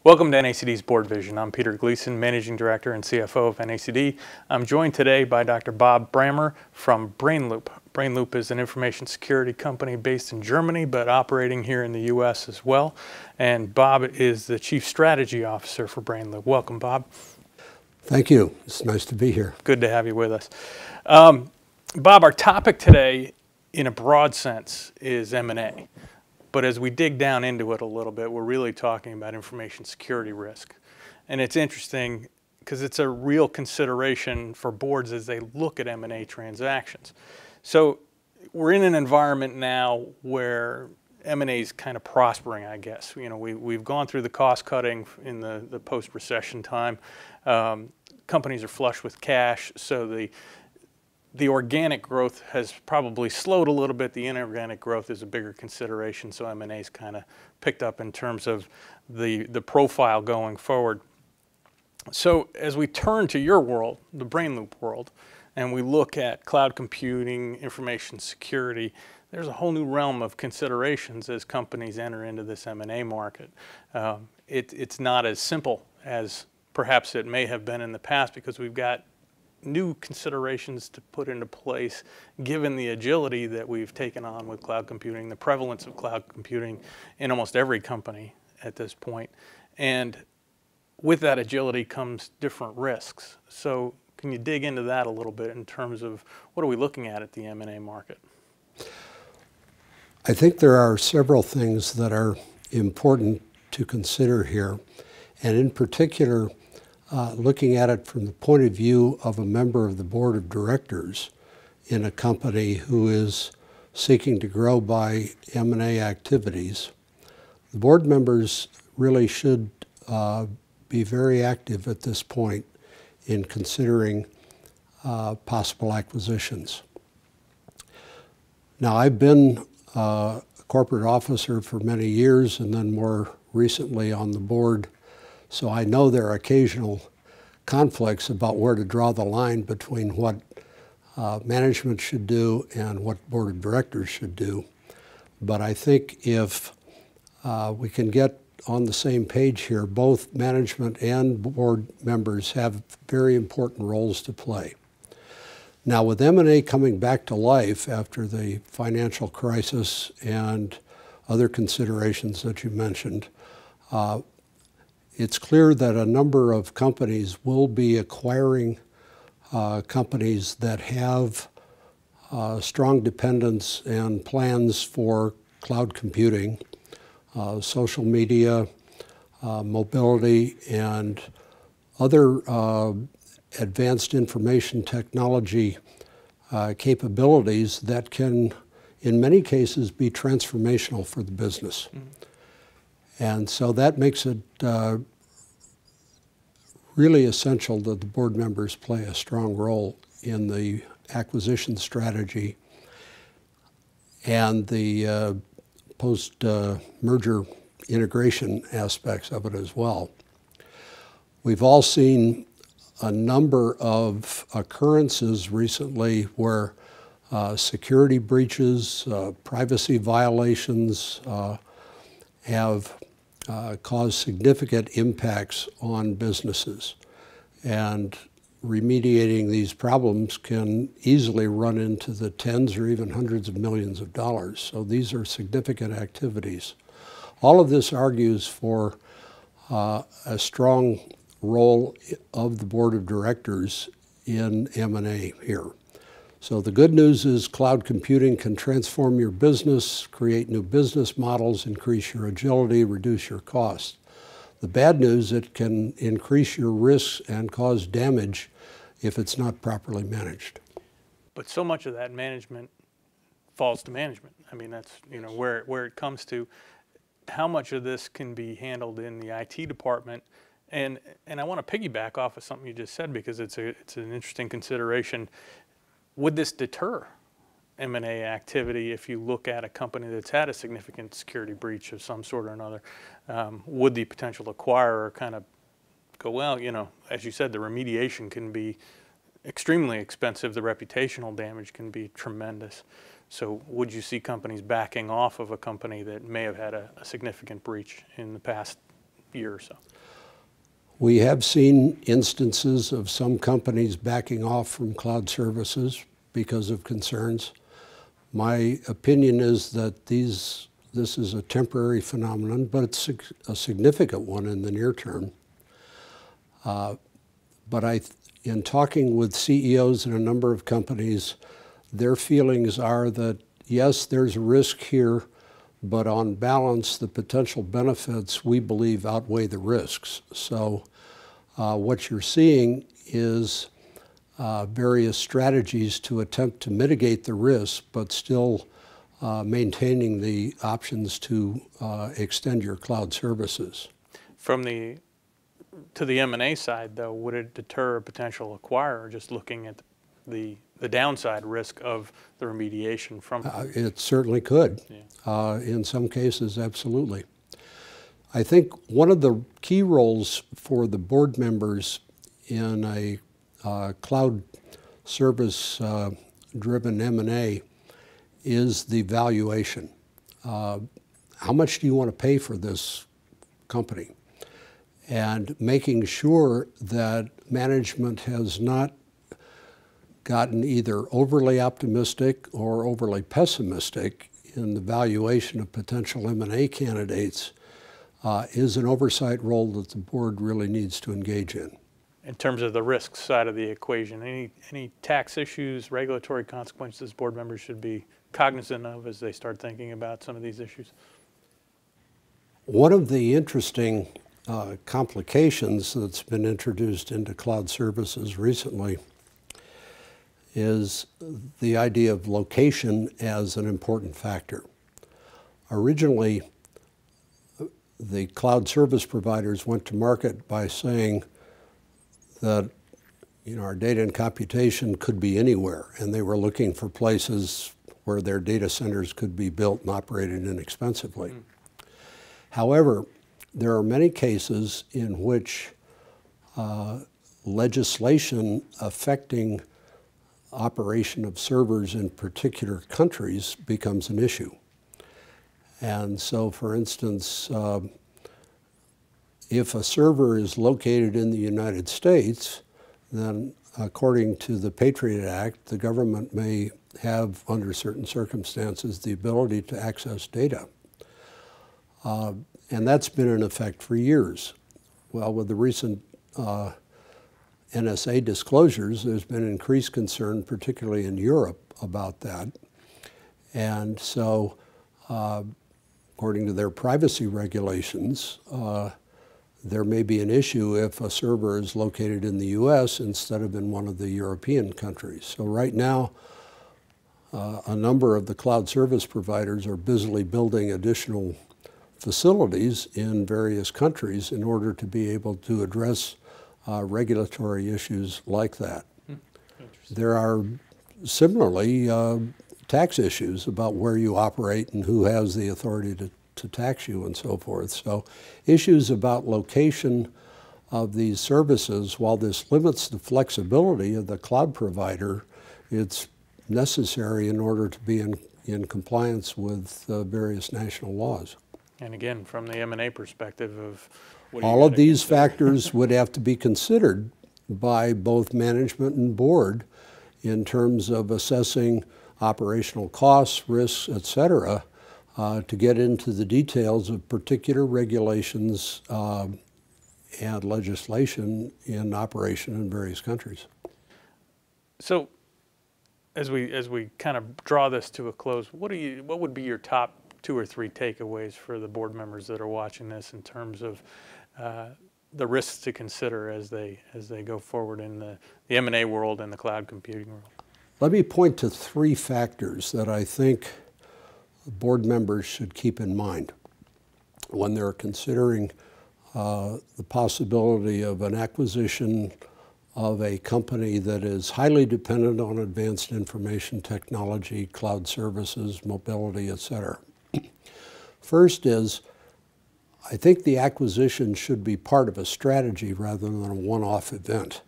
Welcome to NACD's BoardVision. I'm Peter Gleason, Managing Director and CFO of NACD. I'm joined today by Dr. Bob Brammer from Brainloop. Brainloop is an information security company based in Germany, but operating here in the U.S. as well. And Bob is the Chief Strategy Officer for Brainloop. Welcome, Bob. Thank you. It's nice to be here. Good to have you with us. Bob, our topic today, in a broad sense, is M&A. But as we dig down into it a little bit, we're really talking about information security risk. And it's interesting because it's a real consideration for boards as they look at M&A transactions. So we're in an environment now where M&A is kind of prospering, I guess. You know, we've gone through the cost cutting in the post-recession time. Companies are flush with cash, so the organic growth has probably slowed a little bit. The inorganic growth is a bigger consideration, so M&A's kind of picked up in terms of the profile going forward. So as we turn to your world, the Brainloop world, and we look at cloud computing, information security, there's a whole new realm of considerations as companies enter into this M&A market. It's not as simple as perhaps it may have been in the past because we've got new considerations to put into place given the agility that we've taken on with cloud computing, the prevalence of cloud computing in almost every company at this point. And with that agility comes different risks. So can you dig into that a little bit in terms of what are we looking at the M&A market? I think there are several things that are important to consider here, and in particular, looking at it from the point of view of a member of the board of directors in a company who is seeking to grow by M&A activities, the board members really should be very active at this point in considering possible acquisitions. Now, I've been a corporate officer for many years and then more recently on the board, so I know there are occasional conflicts about where to draw the line between what management should do and what board of directors should do. But I think if we can get on the same page here, both management and board members have very important roles to play. Now, with M&A coming back to life after the financial crisis and other considerations that you mentioned, it's clear that a number of companies will be acquiring companies that have strong dependence and plans for cloud computing, social media, mobility, and other advanced information technology capabilities that can, in many cases, be transformational for the business. Mm-hmm. And so that makes it really essential that the board members play a strong role in the acquisition strategy and the post-merger integration aspects of it as well. We've all seen a number of occurrences recently where security breaches, privacy violations have caused significant impacts on businesses. And remediating these problems can easily run into the tens or even hundreds of millions of dollars. So these are significant activities. All of this argues for a strong role of the board of directors in M&A here. So the good news is cloud computing can transform your business, create new business models, increase your agility, reduce your costs. The bad news, it can increase your risks and cause damage if it's not properly managed. But so much of that management falls to management. I mean, that's where it comes to how much of this can be handled in the IT department. And I want to piggyback off of something you just said because it's an interesting consideration. Would this deter M&A activity if you look at a company that's had a significant security breach of some sort or another? Would the potential acquirer kind of go, well, as you said, the remediation can be extremely expensive. The reputational damage can be tremendous. So would you see companies backing off of a company that may have had a significant breach in the past year or so? We have seen instances of some companies backing off from cloud services because of concerns. My opinion is that this is a temporary phenomenon, but it's a significant one in the near term. But in talking with CEOs in a number of companies, their feelings are that, yes, there's a risk here, but on balance, the potential benefits, we believe, outweigh the risks. So what you're seeing is various strategies to attempt to mitigate the risk, but still maintaining the options to extend your cloud services. To the M&A side, though, would it deter a potential acquirer just looking at the downside risk of the remediation from? It certainly could. Yeah. In some cases, absolutely. I think one of the key roles for the board members in a cloud service driven M&A is the valuation. How much do you want to pay for this company? And making sure that management has not gotten either overly optimistic or overly pessimistic in the valuation of potential M&A candidates is an oversight role that the board really needs to engage in. In terms of the risk side of the equation, any tax issues, regulatory consequences board members should be cognizant of as they start thinking about some of these issues? One of the interesting complications that's been introduced into cloud services recently is the idea of location as an important factor. Originally, the cloud service providers went to market by saying that our data and computation could be anywhere, and they were looking for places where their data centers could be built and operated inexpensively. However, there are many cases in which legislation affecting operation of servers in particular countries becomes an issue. And so, for instance, if a server is located in the United States, then according to the Patriot Act, the government may have, under certain circumstances, the ability to access data. And that's been in effect for years. Well, with the recent NSA disclosures, there's been increased concern, particularly in Europe, about that. And so, according to their privacy regulations, there may be an issue if a server is located in the US instead of in one of the European countries. So right now, a number of the cloud service providers are busily building additional facilities in various countries in order to be able to address regulatory issues like that. There are similarly tax issues about where you operate and who has the authority to tax you and so forth. So issues about location of these services, while this limits the flexibility of the cloud provider, it's necessary in order to be in compliance with various national laws. And again, from the M&A perspective of all of these factors would have to be considered by both management and board in terms of assessing operational costs, risks, et cetera, to get into the details of particular regulations and legislation in operation in various countries. So, as we kind of draw this to a close, what would be your top 2 or 3 takeaways for the board members that are watching this in terms of the risks to consider as they go forward in the M&A world and the cloud computing world? Let me point to 3 factors that I think board members should keep in mind when they're considering the possibility of an acquisition of a company that is highly dependent on advanced information technology, cloud services, mobility, et cetera. First is, I think the acquisition should be part of a strategy rather than a one-off event,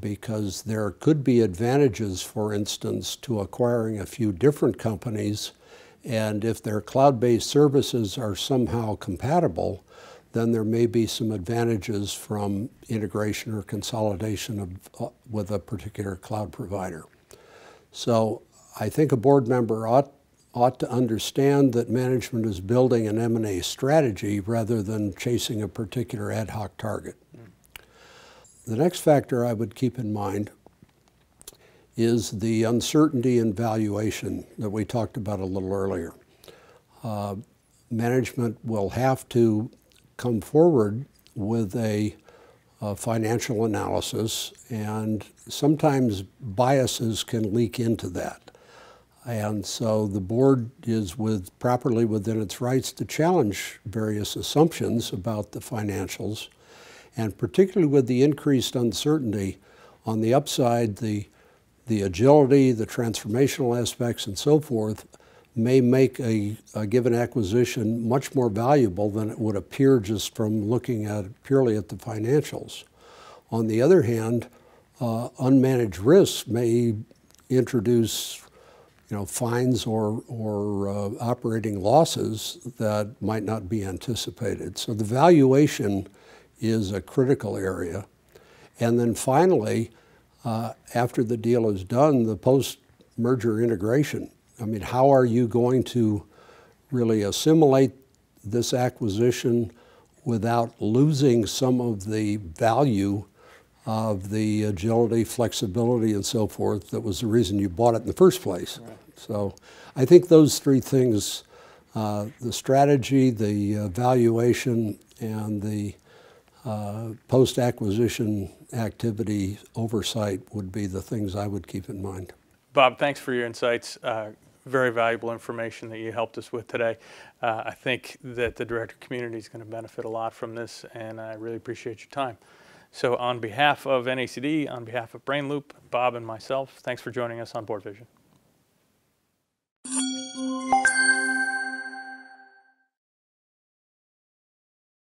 because there could be advantages, for instance, to acquiring a few different companies, and if their cloud-based services are somehow compatible, then there may be some advantages from integration or consolidation with a particular cloud provider. So I think a board member ought to understand that management is building an M&A strategy rather than chasing a particular ad hoc target. The next factor I would keep in mind is the uncertainty in valuation that we talked about a little earlier. Management will have to come forward with a financial analysis, and sometimes biases can leak into that. And so the board is properly within its rights to challenge various assumptions about the financials, and particularly with the increased uncertainty on the upside, the agility, the transformational aspects and so forth may make a given acquisition much more valuable than it would appear just from looking purely at the financials. On the other hand, unmanaged risks may introduce fines or operating losses that might not be anticipated. So the valuation is a critical area. And then finally, after the deal is done, the post-merger integration. I mean, how are you going to really assimilate this acquisition without losing some of the value of the agility, flexibility, and so forth that was the reason you bought it in the first place? Right. So I think those three things, the strategy, the valuation, and the post-acquisition activity oversight would be the things I would keep in mind. Bob, thanks for your insights. Very valuable information that you helped us with today. I think that the director community is going to benefit a lot from this, and I really appreciate your time. So on behalf of NACD, on behalf of Brainloop, Bob and myself, thanks for joining us on BoardVision.